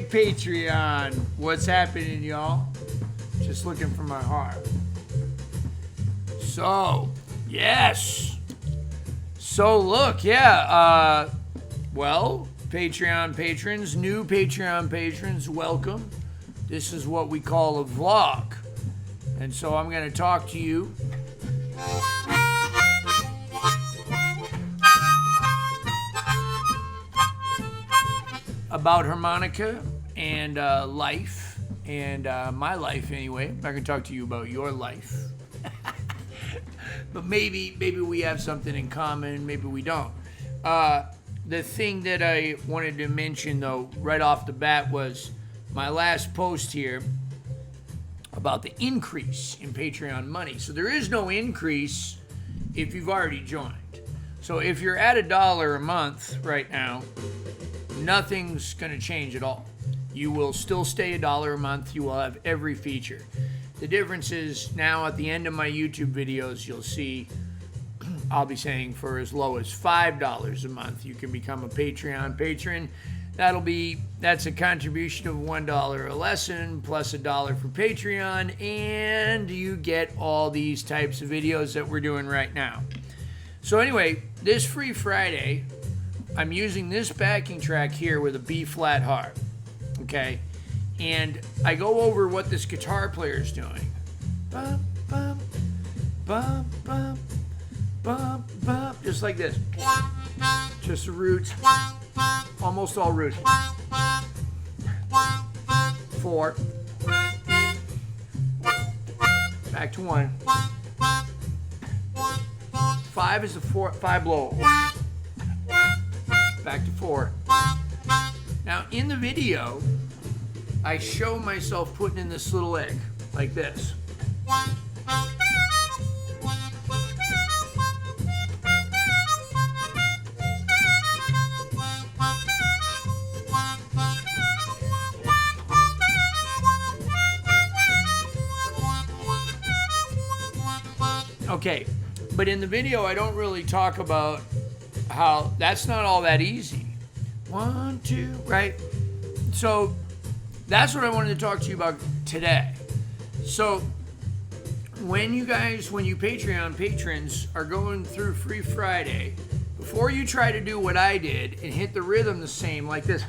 Patreon. What's happening, y'all? Just looking for my heart. So, yes. So, look, yeah. Well, Patreon patrons, new Patreon patrons, welcome. This is what we call a vlog. And so I'm going to talk to you about harmonica and life, and my life anyway. I'm not going to talk to you about your life. But maybe we have something in common, maybe we don't. The thing that I wanted to mention, though, right off the bat was my last post here about the increase in Patreon money. So there is no increase if you've already joined. So if you're at $1 a month right now, nothing's going to change at all. You will still stay $1 a month. You will have every feature. The difference is now at the end of my YouTube videos, you'll see I'll be saying for as low as $5 a month, you can become a Patreon patron. That's a contribution of $1 a lesson plus $1 for Patreon, and you get all these types of videos that we're doing right now. So anyway, this Free Friday, I'm using this backing track here with a B flat harp, okay? And I go over what this guitar player is doing. Bum, bum, bum, bum, bum, bum, just like this. Just the roots, almost all roots. 4, back to 1. 5 is the 5 blow. Back to 4. Now in the video, I show myself putting in this little egg, like this. Okay, but in the video, I don't really talk about how that's not all that easy. 1, 2, right? So that's what I wanted to talk to you about today. So when you Patreon patrons are going through Free Friday, before you try to do what I did and hit the rhythm the same like this.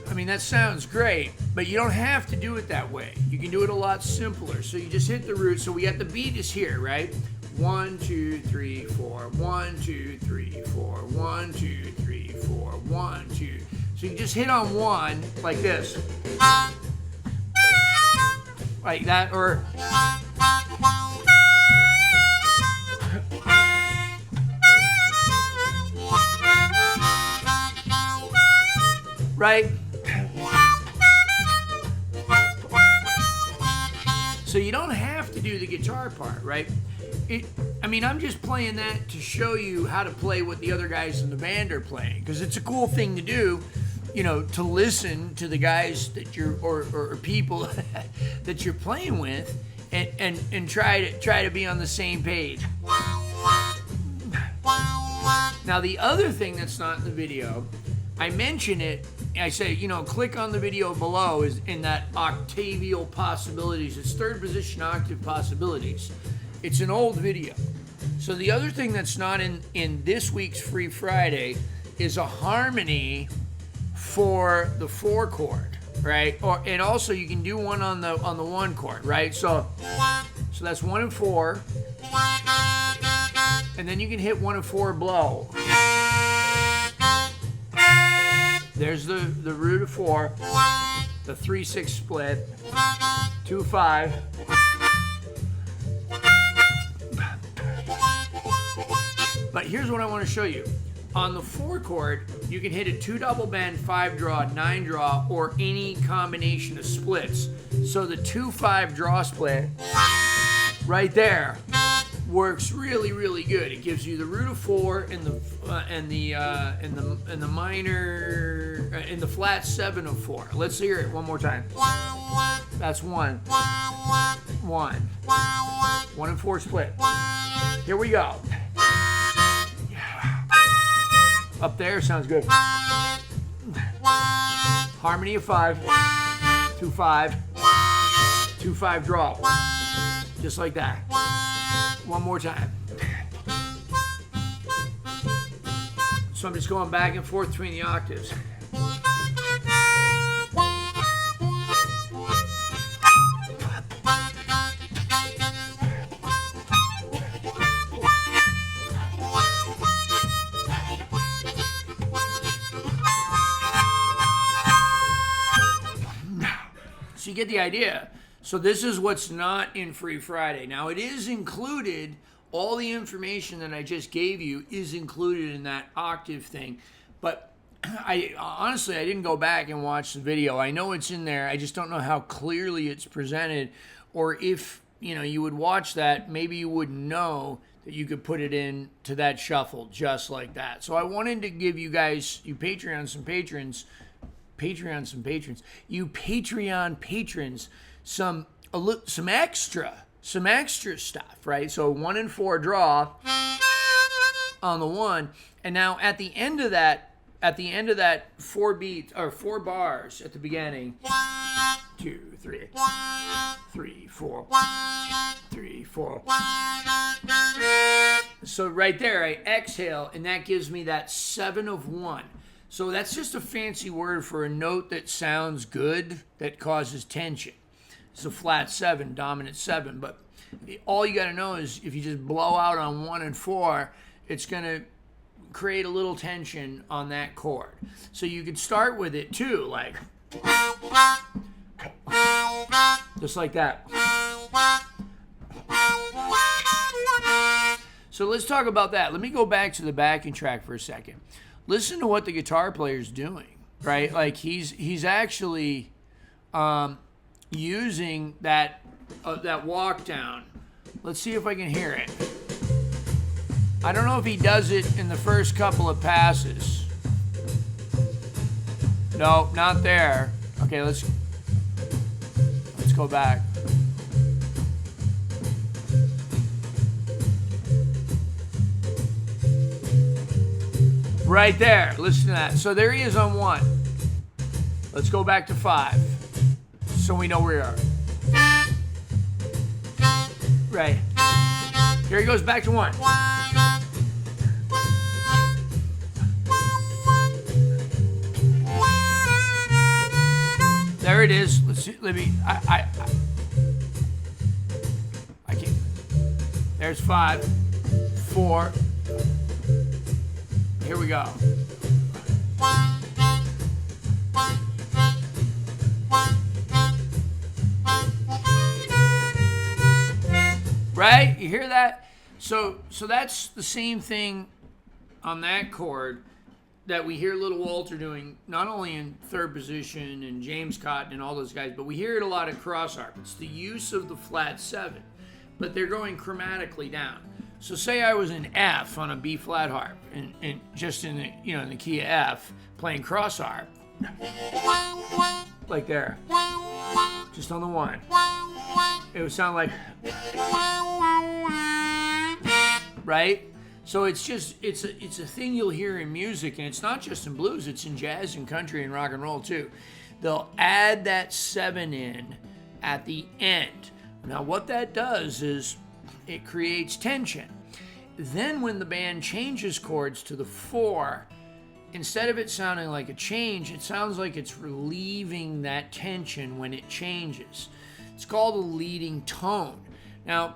I mean, that sounds great, but you don't have to do it that way. You can do it a lot simpler. So you just hit the root. So we got the beat is here, right? 1, 2, 3, 4. 1, 2, 3, 4. 1, 2, 3, 4. 1, 2. So you just hit on 1 like this. Like that, or right? So you don't have to do the guitar part, right? I'm just playing that to show you how to play what the other guys in the band are playing, because it's a cool thing to do, to listen to the guys that you're or people that you're playing with, and try to be on the same page. Now the other thing that's not in the video, I mention it. I say, click on the video below is in that octavial possibilities. It's third position octave possibilities. It's an old video. So the other thing that's not in this week's Free Friday is a harmony for the 4 chord, right? And also you can do one on the 1 chord, right? So that's 1 and 4, and then you can hit 1 and 4 blow. There's the root of 4, the 3/6 split, 2 5. But here's what I want to show you. On the 4 chord, you can hit a 2 double bend, 5 draw, 9 draw, or any combination of splits. So the 2/5 draw split right there works really, really good. It gives you the root of 4 in the minor in the flat 7 of 4. Let's hear it one more time. That's 1. 1. 1 and 4 split. Here we go. Up there sounds good. Harmony of 5, 2-5, 2-5 drop. Just like that. One more time. So I'm just going back and forth between the octaves. So you get the idea. So this is what's not in Free Friday. Now it is included, all the information that I just gave you is included in that octave thing. But I honestly didn't go back and watch the video. I know it's in there. I just don't know how clearly it's presented, or if you would watch that, maybe you wouldn't know that you could put it in to that shuffle just like that. So I wanted to give you guys, you Patreon patrons, some extra stuff, right? So 1 and 4 draw on the 1, and now at the end of that 4 beats or 4 bars at the beginning, 2, 3, 3, 4, 3, 4. So right there, I exhale, and that gives me that 7 of 1. So that's just a fancy word for a note that sounds good, that causes tension. It's a flat 7, dominant 7. But all you got to know is if you just blow out on 1 and 4, it's going to create a little tension on that chord. So you could start with it too, like just like that. So let's talk about that. Let me go back to the backing track for a second. Listen to what the guitar player's doing, right? Like he's actually using that walk down. Let's see if I can hear it. I don't know if he does it in the first couple of passes. No, not there. Okay, let's go back. Right there. Listen to that. So there he is on 1. Let's go back to 5 so we know where we are. Right. Here he goes back to 1. There it is. Let's see. Let me. I can't. There's 5, 4. Here we go. Right? You hear that? So that's the same thing on that chord that we hear Little Walter doing, not only in third position and James Cotton and all those guys, but we hear it a lot at cross harp. It's the use of the flat 7, but they're going chromatically down. So say I was in F on a B flat harp, and just in the in the key of F, playing cross harp, like there, just on the 1. It would sound like, right? So it's a thing you'll hear in music, and it's not just in blues, it's in jazz and country and rock and roll too. They'll add that 7 in at the end. Now what that does is it creates tension. Then when the band changes chords to the 4, instead of it sounding like a change, it sounds like it's relieving that tension when it changes. It's called a leading tone. Now,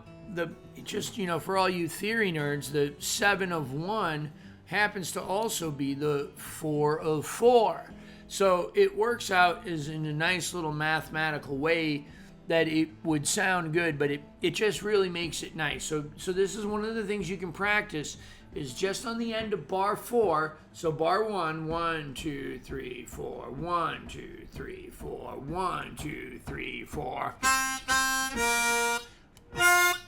for all you theory nerds, the 7 of 1 happens to also be the 4 of 4. So it works out as in a nice little mathematical way that it would sound good, but it just really makes it nice. So this is one of the things you can practice, is just on the end of bar 4. So bar 1, 1, 2, 3, 4, 1, 2, 3, 4, 1, 2, 3, 4.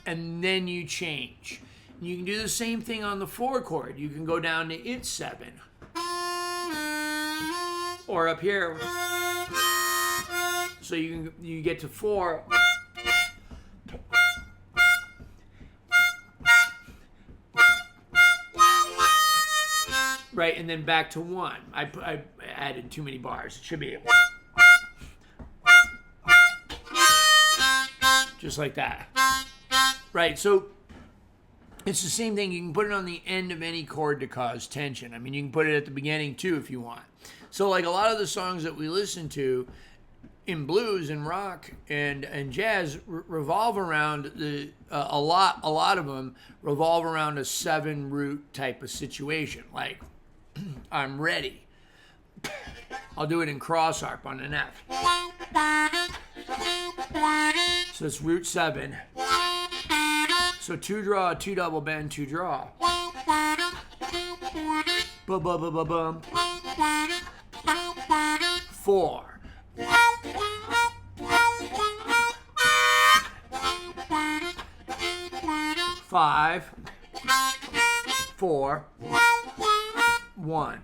And then you change. You can do the same thing on the 4 chord. You can go down to It's 7. Or up here. So you get to 4. right? And then back to 1. I added too many bars. It should be just like that, right? So it's the same thing. You can put it on the end of any chord to cause tension. I mean, you can put it at the beginning too if you want. So like a lot of the songs that we listen to in blues and rock and jazz revolve around a lot of them revolve around a 7 root type of situation. Like I'm ready. I'll do it in cross harp on an F. So it's root 7. So 2 draw, 2 double bend, 2 draw. Bum bum bum bum bum. 4. 5, 4, 1.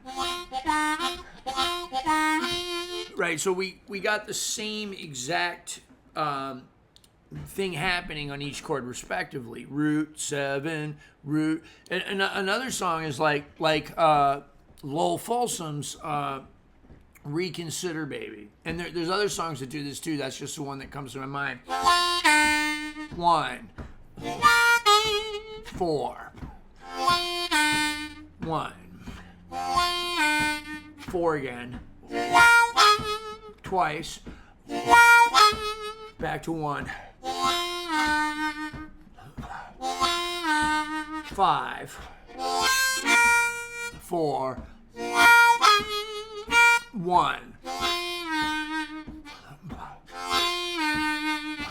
Right, so we got the same exact thing happening on each chord respectively. Root 7, root, and another song is like Lowell Folsom's Reconsider Baby, and there's other songs that do this too. That's just the one that comes to my mind. 1, 4, 1, 4 again, twice, back to 1, 5, 4, 1.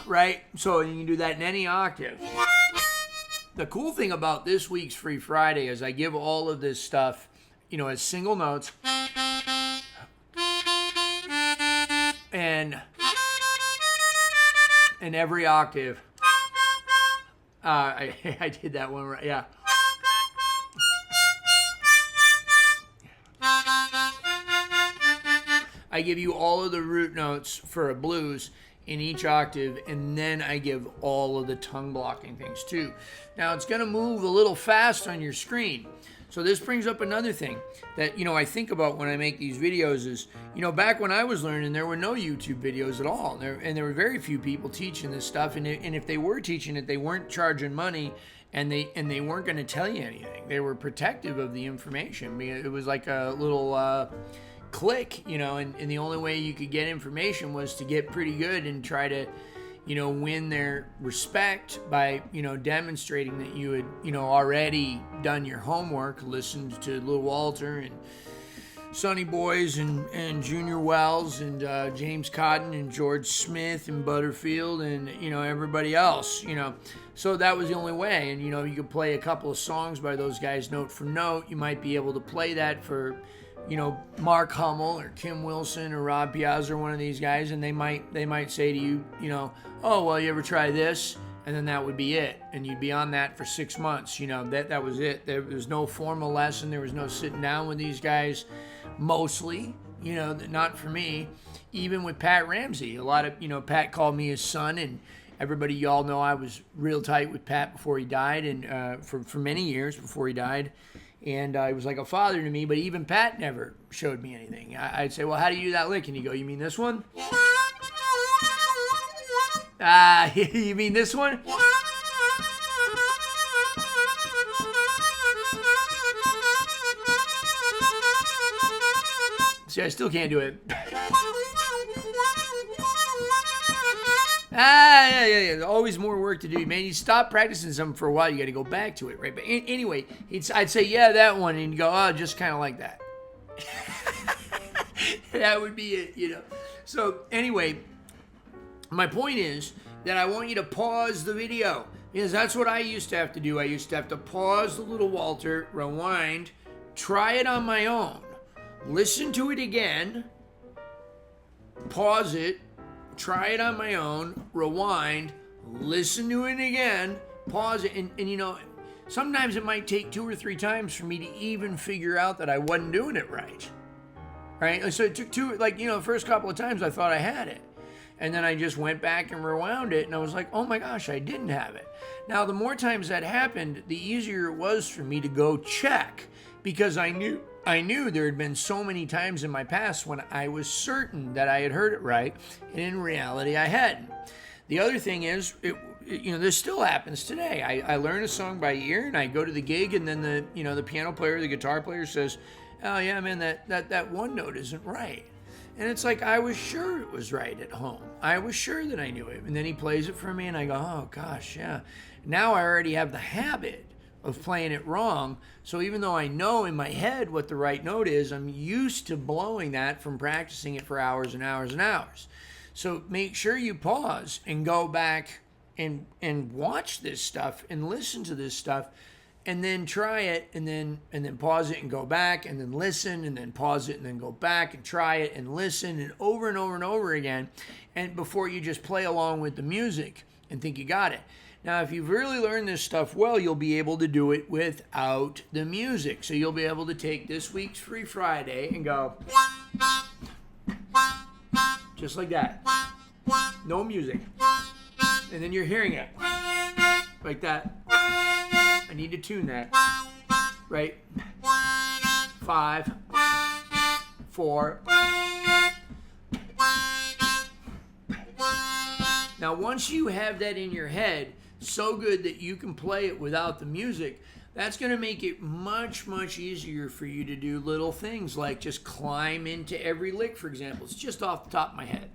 Right? So you can do that in any octave. The cool thing about this week's Free Friday is I give all of this stuff, as single notes. And in every octave. I did that one right, yeah. I give you all of the root notes for a blues in each octave, and then I give all of the tongue blocking things too. Now it's going to move a little fast on your screen. So this brings up another thing that, I think about when I make these videos is, back when I was learning, there were no YouTube videos at all. And there were very few people teaching this stuff. And if they were teaching it, they weren't charging money, and they weren't going to tell you anything. They were protective of the information. It was like a little click, and the only way you could get information was to get pretty good and try to, win their respect by, demonstrating that you had, already done your homework, listened to Little Walter and Sonny Boys and Junior Wells and James Cotton and George Smith and Butterfield and, everybody else, So that was the only way. And, you could play a couple of songs by those guys note for note. You might be able to play that for, Mark Hummel or Kim Wilson or Rob Piazza or one of these guys, and they might say to you, oh, well, you ever try this? And then that would be it. And you'd be on that for 6 months. That was it. There was no formal lesson. There was no sitting down with these guys, mostly, not for me. Even with Pat Ramsey, a lot of, Pat called me his son, and everybody, y'all know I was real tight with Pat before he died, and for many years before he died. And he was like a father to me, but even Pat never showed me anything. I'd say, well, how do you do that lick? And he'd go, you mean this one? You mean this one? See, I still can't do it. Yeah. Always more work to do, man. You stop practicing something for a while, you got to go back to it, right? But anyway, I'd say, yeah, that one, and you go, oh, just kind of like that. That would be it, So anyway, my point is that I want you to pause the video, because that's what I used to have to do. I used to have to pause the Little Walter, rewind, try it on my own, listen to it again, pause it, try it on my own, rewind, listen to it again, pause it, and sometimes it might take 2 or 3 times for me to even figure out that I wasn't doing it right. Right? So it took the first couple of times I thought I had it. And then I just went back and rewound it, and I was like, oh my gosh, I didn't have it. Now, the more times that happened, the easier it was for me to go check, because I knew I knew there had been so many times in my past when I was certain that I had heard it right, and in reality I hadn't. The other thing is, this still happens today. I learn a song by ear, and I go to the gig, and then the piano player, the guitar player says, "Oh yeah, man, that one note isn't right." And it's like, I was sure it was right at home. I was sure that I knew it. And then he plays it for me, and I go, oh gosh, yeah. Now I already have the habit of playing it wrong. So even though I know in my head what the right note is, I'm used to blowing that from practicing it for hours and hours and hours. So make sure you pause and go back and watch this stuff and listen to this stuff, and then try it, and then pause it and go back, and then listen, and then pause it and then go back and try it and listen, and over again, and before you just play along with the music and think you got it. Now, if you've really learned this stuff well, you'll be able to do it without the music. So you'll be able to take this week's Free Friday and go just like that. No music. And then you're hearing it like that. I need to tune that. Right? 5, 4. Now, once you have that in your head, so good that you can play it without the music, that's going to make it much, much easier for you to do little things like just climb into every lick, for example. It's just off the top of my head.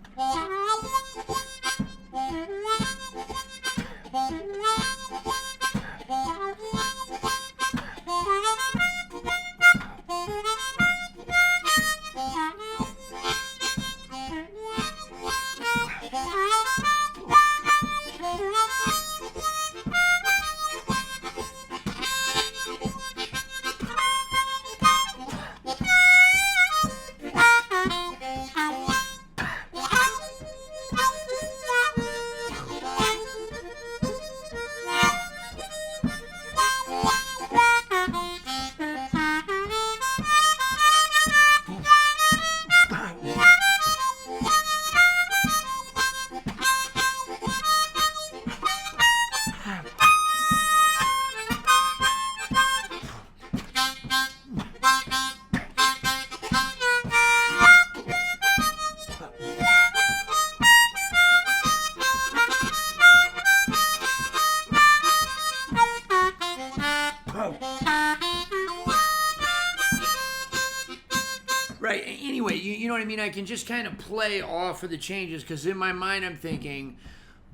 Right. Anyway, you know what I mean? I can just kind of play off of the changes because in my mind I'm thinking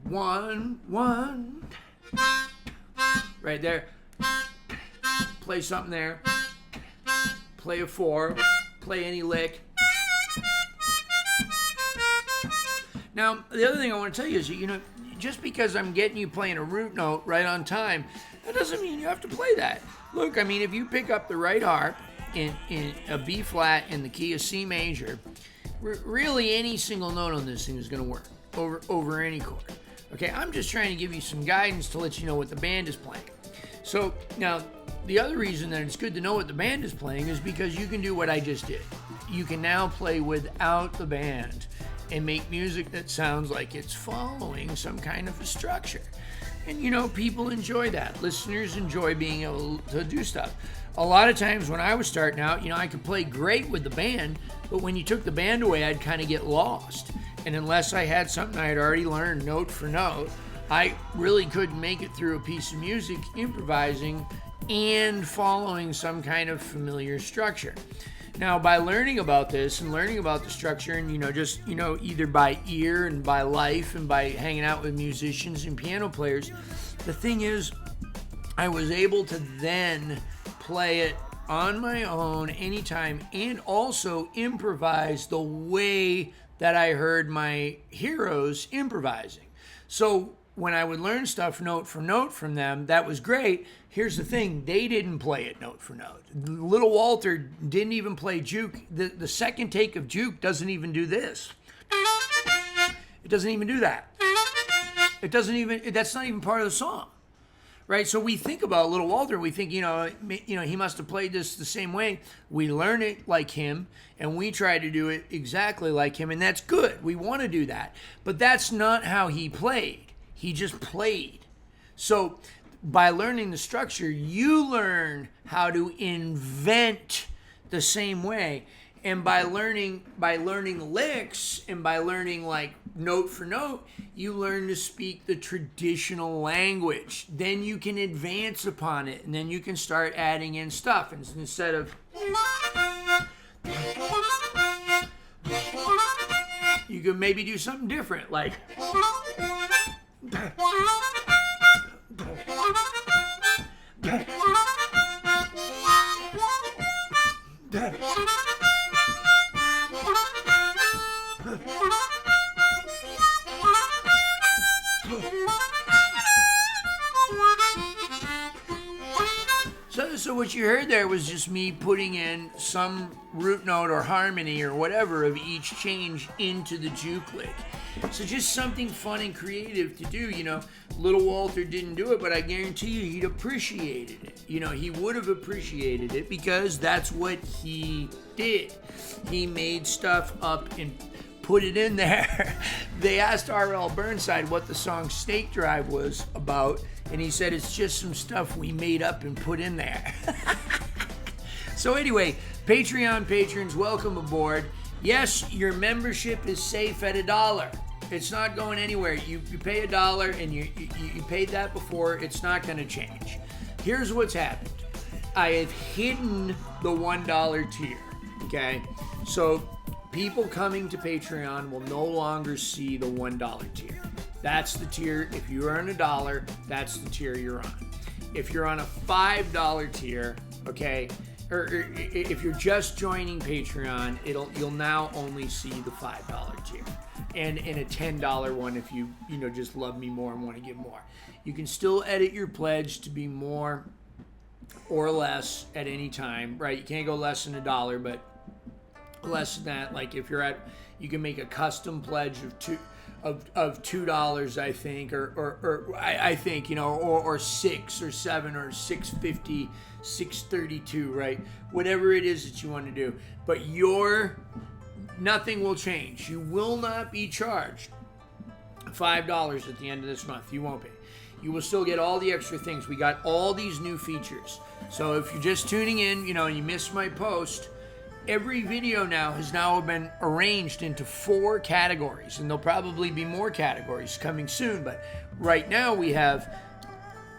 1, 1. Right there. Play something there. Play a 4. Play any lick. Now, the other thing I want to tell you is, just because I'm getting you playing a root note right on time, that doesn't mean you have to play that. Look, I mean, if you pick up the right harp in a B flat in the key of C major, really any single note on this thing is going to work over any chord. Okay, I'm just trying to give you some guidance to let you know what the band is playing. So now, the other reason that it's good to know what the band is playing is because you can do what I just did. You can now play without the band and make music that sounds like it's following some kind of a structure. And people enjoy that. Listeners enjoy being able to do stuff. A lot of times when I was starting out, I could play great with the band, but when you took the band away, I'd kind of get lost. And unless I had something I had already learned note for note, I really couldn't make it through a piece of music improvising and following some kind of familiar structure. Now, by learning about this and learning about the structure and, either by ear and by life and by hanging out with musicians and piano players, the thing is, I was able to then play it on my own anytime and also improvise the way that I heard my heroes improvising. So when I would learn stuff note for note from them, that was great. Here's the thing, they didn't play it note for note. Little Walter didn't even play juke. The second take of juke doesn't even do this. It doesn't even do that. That's not even part of the song. Right? So we think about Little Walter, we think, he must have played this the same way. We learn it like him, and we try to do it exactly like him, and that's good. We want to do that. But that's not how he played. He just played. So by learning the structure, you learn how to invent the same way. And by learning licks and by learning like note for note, you learn to speak the traditional language. Then you can advance upon it, and then you can start adding in stuff. And instead of, you can maybe do something different, like So what you heard there was just me putting in some root note or harmony or whatever of each change into the juke lick. So just something fun and creative to do. You know, little Walter didn't do it, but I guarantee you he'd appreciated it. You know, he would have appreciated it because that's what he did. He made stuff up and put it in there. They asked R.L. Burnside what the song Steak Drive was about, and he said it's just some stuff we made up and put in there. So anyway, Patreon patrons, welcome aboard. Yes, your membership is safe at $1. It's not going anywhere. You pay $1 and you paid that before. It's not going to change. Here's what's happened. I have hidden the $1 tier, okay? So people coming to Patreon will no longer see the $1 tier. That's the tier. If you earn $1, that's the tier you're on. If you're on a $5 tier, okay, or if you're just joining Patreon, you'll now only see the $5 tier, and a $10 one if you just love me more and want to give more. You can still edit your pledge to be more or less at any time, right? You can't go less than $1, but less than that, like if you're at, you can make a custom pledge of $2, I think, or I think, or $6 or $7 or $6.50, $6.32, right? Whatever it is that you want to do, but nothing will change. You will not be charged $5 at the end of this month. You won't be. You will still get all the extra things. We got all these new features. So if you're just tuning in, and you missed my post, every video now has been arranged into 4 categories, and there'll probably be more categories coming soon. But right now we have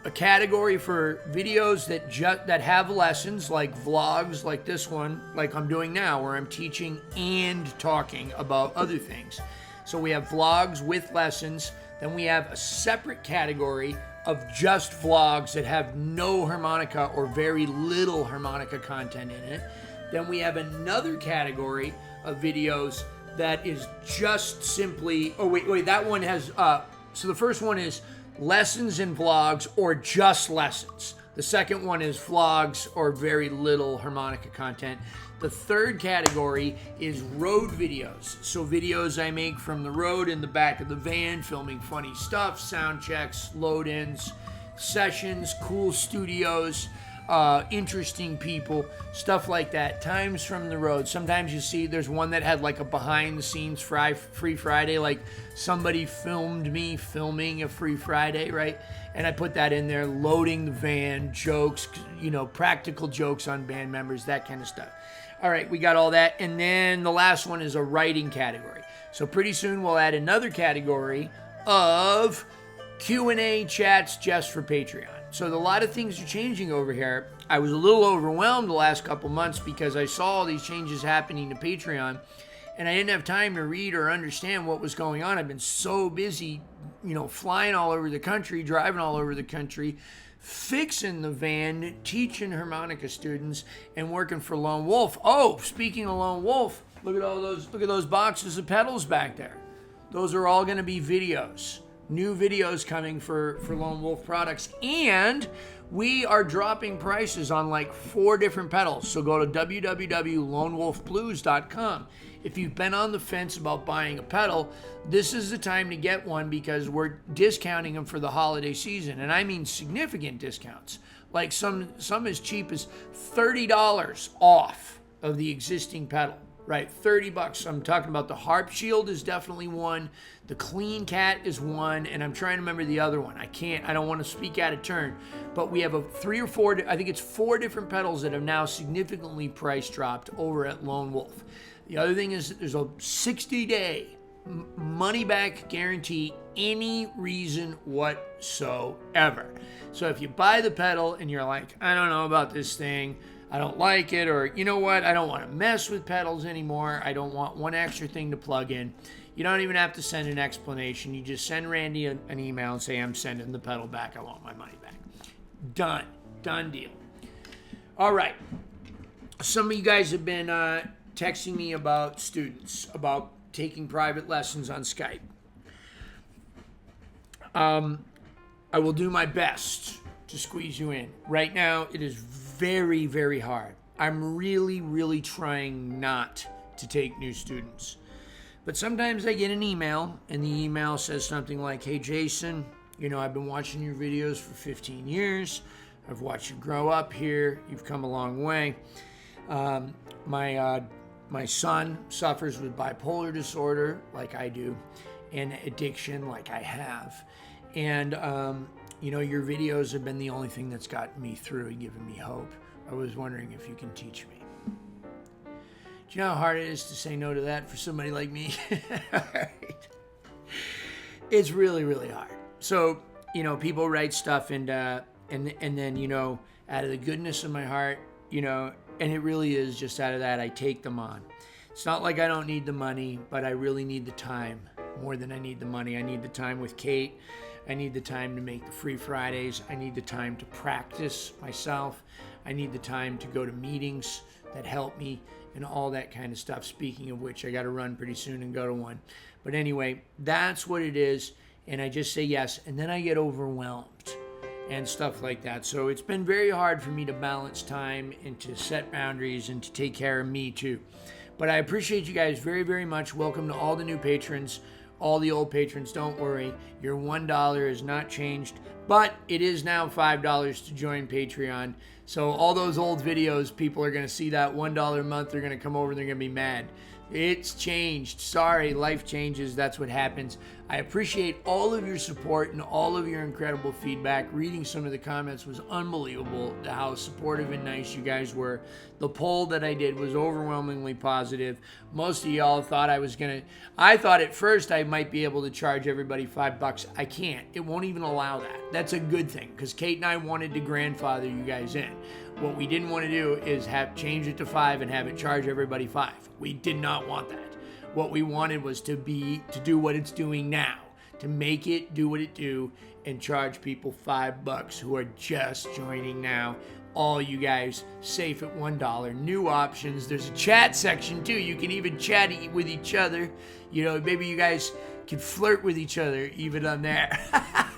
a category for videos that have lessons, like vlogs, like this one, like I'm doing now, where I'm teaching and talking about other things. So we have vlogs with lessons. Then we have a separate category of just vlogs that have no harmonica or very little harmonica content in it. Then we have another category of videos that is just simply, that one has, so the first one is lessons and vlogs or just lessons. The second one is vlogs or very little harmonica content. The third category is road videos. So videos I make from the road in the back of the van, filming funny stuff, sound checks, load-ins, sessions, cool studios, interesting people, stuff like that. Times from the road. Sometimes you see there's one that had like a behind the scenes Free Friday, like somebody filmed me filming a Free Friday, right? And I put that in there, loading the van, jokes, practical jokes on band members, that kind of stuff. All right, we got all that. And then the last one is a writing category. So pretty soon we'll add another category of Q&A chats just for Patreon. So a lot of things are changing over here. I was a little overwhelmed the last couple months because I saw all these changes happening to Patreon, and I didn't have time to read or understand what was going on. I've been so busy, flying all over the country, driving all over the country, fixing the van, teaching harmonica students, and working for Lone Wolf. Oh, speaking of Lone Wolf, look at those boxes of pedals back there. Those are all going to be videos. New videos coming for Lone Wolf products, and we are dropping prices on like 4 different pedals. So go to www.lonewolfblues.com. If you've been on the fence about buying a pedal, this is the time to get one because we're discounting them for the holiday season, and I mean significant discounts, like some as cheap as $30 off of the existing pedal, right? 30 bucks. I'm talking about the Harp Shield is definitely one. The Clean Cat is one, and I'm trying to remember the other one. I don't want to speak out of turn, but we have three or four, I think it's 4 different pedals that have now significantly price dropped over at Lone Wolf. The other thing is there's a 60-day money back guarantee, any reason whatsoever. So if you buy the pedal and you're like, I don't know about this thing, I don't like it, or you know what, I don't want to mess with pedals anymore, I don't want one extra thing to plug in, you don't even have to send an explanation. You just send Randy an email and say, I'm sending the pedal back, I want my money back. Done deal. All right, some of you guys have been texting me about students, about taking private lessons on Skype. I will do my best to squeeze you in. Right now, it is very, very hard. I'm really trying not to take new students. But sometimes I get an email, and the email says something like, hey, Jason, I've been watching your videos for 15 years. I've watched you grow up here. You've come a long way. My son suffers with bipolar disorder, like I do, and addiction, like I have. And, your videos have been the only thing that's gotten me through and given me hope. I was wondering if you can teach me. Do you know how hard it is to say no to that for somebody like me? Right. It's really hard. So, people write stuff and then, out of the goodness of my heart, and it really is just out of that, I take them on. It's not like I don't need the money, but I really need the time more than I need the money. I need the time with Kate. I need the time to make the free Fridays. I need the time to practice myself. I need the time to go to meetings that help me and all that kind of stuff. Speaking of which, I got to run pretty soon and go to one. But anyway, that's what it is. And I just say yes. And then I get overwhelmed and stuff like that. So it's been very hard for me to balance time and to set boundaries and to take care of me too. But I appreciate you guys very much. Welcome to all the new patrons. All the old patrons, don't worry. Your $1 is not changed, but it is now $5 to join Patreon. So all those old videos, people are going to see that $1 a month. They're going to come over and they're going to be mad. It's changed. Sorry, life changes. That's what happens. I appreciate all of your support and all of your incredible feedback. Reading some of the comments was unbelievable, how supportive and nice you guys were. The poll that I did was overwhelmingly positive. Most of y'all thought I thought at first I might be able to charge everybody $5. I can't. It won't even allow that. That's a good thing, because Kate and I wanted to grandfather you guys in. What we didn't want to do is change it to $5 and have it charge everybody $5. We did not want that. What we wanted was to do what it's doing now, to make it do what it do and charge people $5 who are just joining now. All you guys safe at $1. New options. There's a chat section too. You can even chat with each other. Maybe you guys can flirt with each other even on there.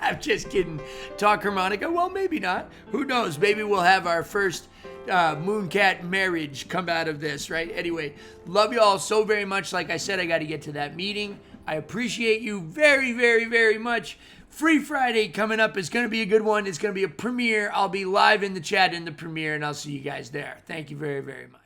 I'm just kidding. Talk harmonica? Well, maybe not. Who knows? Maybe we'll have our first Mooncat marriage come out of this, right? Anyway, love you all so very much. Like I said, I got to get to that meeting. I appreciate you very much. Free Friday coming up is going to be a good one. It's going to be a premiere. I'll be live in the chat in the premiere, and I'll see you guys there. Thank you very much.